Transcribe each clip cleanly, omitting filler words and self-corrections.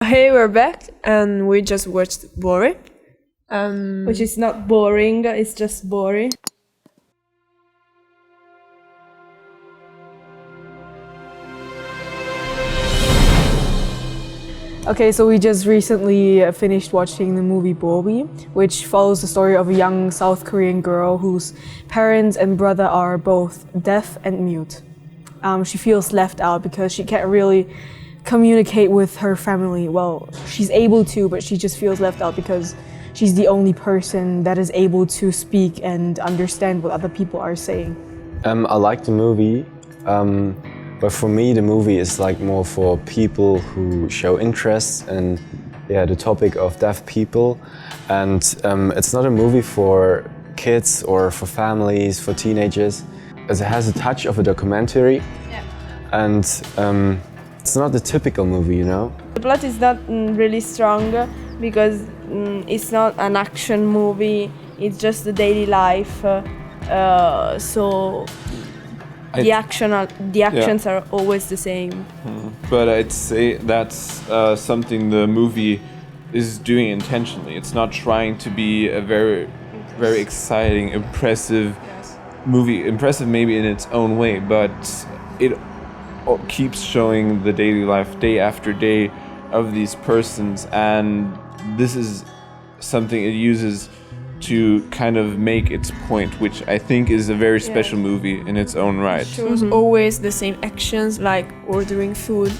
Hey, we're back and we just watched Bori. Which is not boring, it's just Bori. Okay, so we just recently finished watching the movie Bori, which follows the story of a young South Korean girl whose parents and brother are both deaf and mute. She feels left out because she can't really communicate with her family. Well, she's able to, but she just feels left out because she's the only person that is able to speak and understand what other people are saying. I like the movie, but for me the movie is like more for people who show interest in the topic of deaf people, and it's not a movie for kids or for families, for teenagers. It has a touch of a documentary, and it's not the typical movie, you know? The plot is not really strong because it's not an action movie, it's just the daily life. So the actions are always the same. But I'd say that's something the movie is doing intentionally. It's not trying to be a very, very exciting, impressive movie. Impressive maybe in its own way, but it keeps showing the daily life day after day of these persons, and this is something it uses to kind of make its point, which I think is a very special movie in its own right. It shows always the same actions, like ordering food,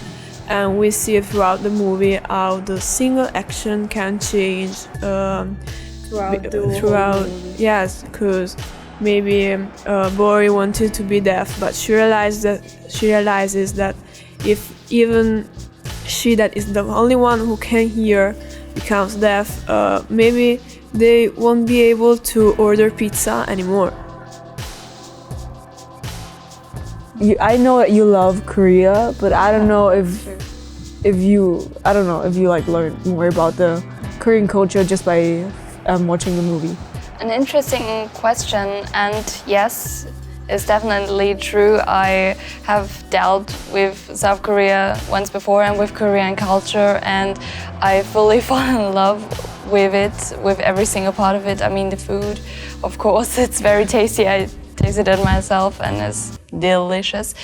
and we see throughout the movie how the single action can change throughout. Yes, because maybe Bori wanted to be deaf, but she realizes that if even she, that is the only one who can hear, becomes deaf, maybe they won't be able to order pizza anymore. I know that you love Korea, but I don't know if you like learn more about the Korean culture just by watching the movie. An interesting question, and yes, it's definitely true. I have dealt with South Korea once before and with Korean culture, and I fully fall in love with it, with every single part of it. I mean, the food, of course, it's very tasty. I tasted it myself and it's delicious.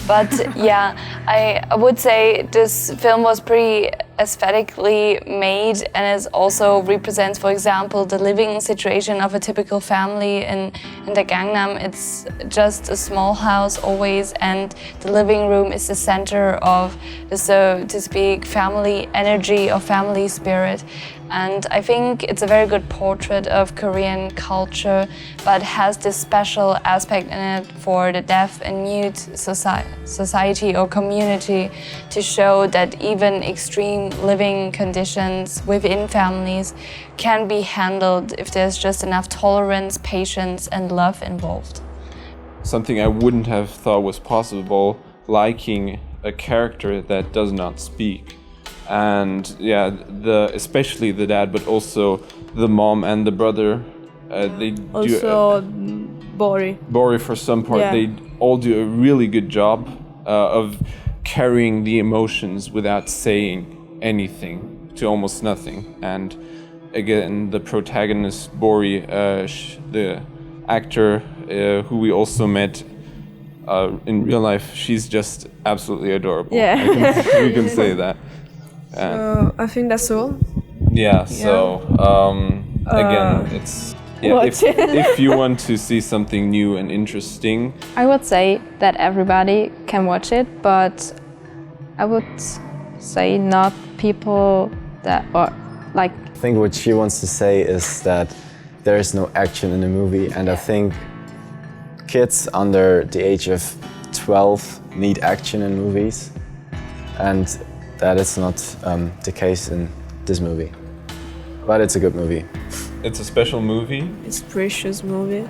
But yeah, I would say this film was pretty aesthetically made, and it also represents, for example, the living situation of a typical family in the Gangnam. It's just a small house always, and the living room is the center of the, so to speak, family energy or family spirit. And I think it's a very good portrait of Korean culture, but has this special aspect in it for the deaf and mute society or community, to show that even extreme living conditions within families can be handled if there's just enough tolerance, patience, and love involved. Something I wouldn't have thought was possible, liking a character that does not speak. And especially the dad, but also the mom and the brother. They also Bori for some part. They all do a really good job of carrying the emotions without saying anything, to almost nothing. And again, the protagonist Bori, the actor who we also met in real life, she's just absolutely adorable. Yeah. We can say that. I think that's all. Again, it's if you want to see something new and interesting, I would say that everybody can watch it, but I would say not people that are like. I think what she wants to say is that there is no action in the movie, and I think kids under the age of 12 need action in movies, and that is not the case in this movie. But it's a good movie. It's a special movie. It's a precious movie.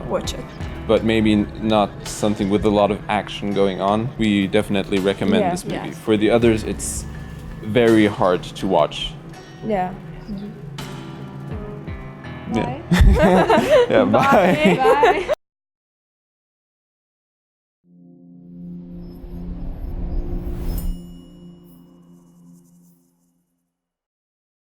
Watch it. But maybe not something with a lot of action going on. We definitely recommend this movie. For the others, it's very hard to watch. Yeah. Bye. Bye. Bye.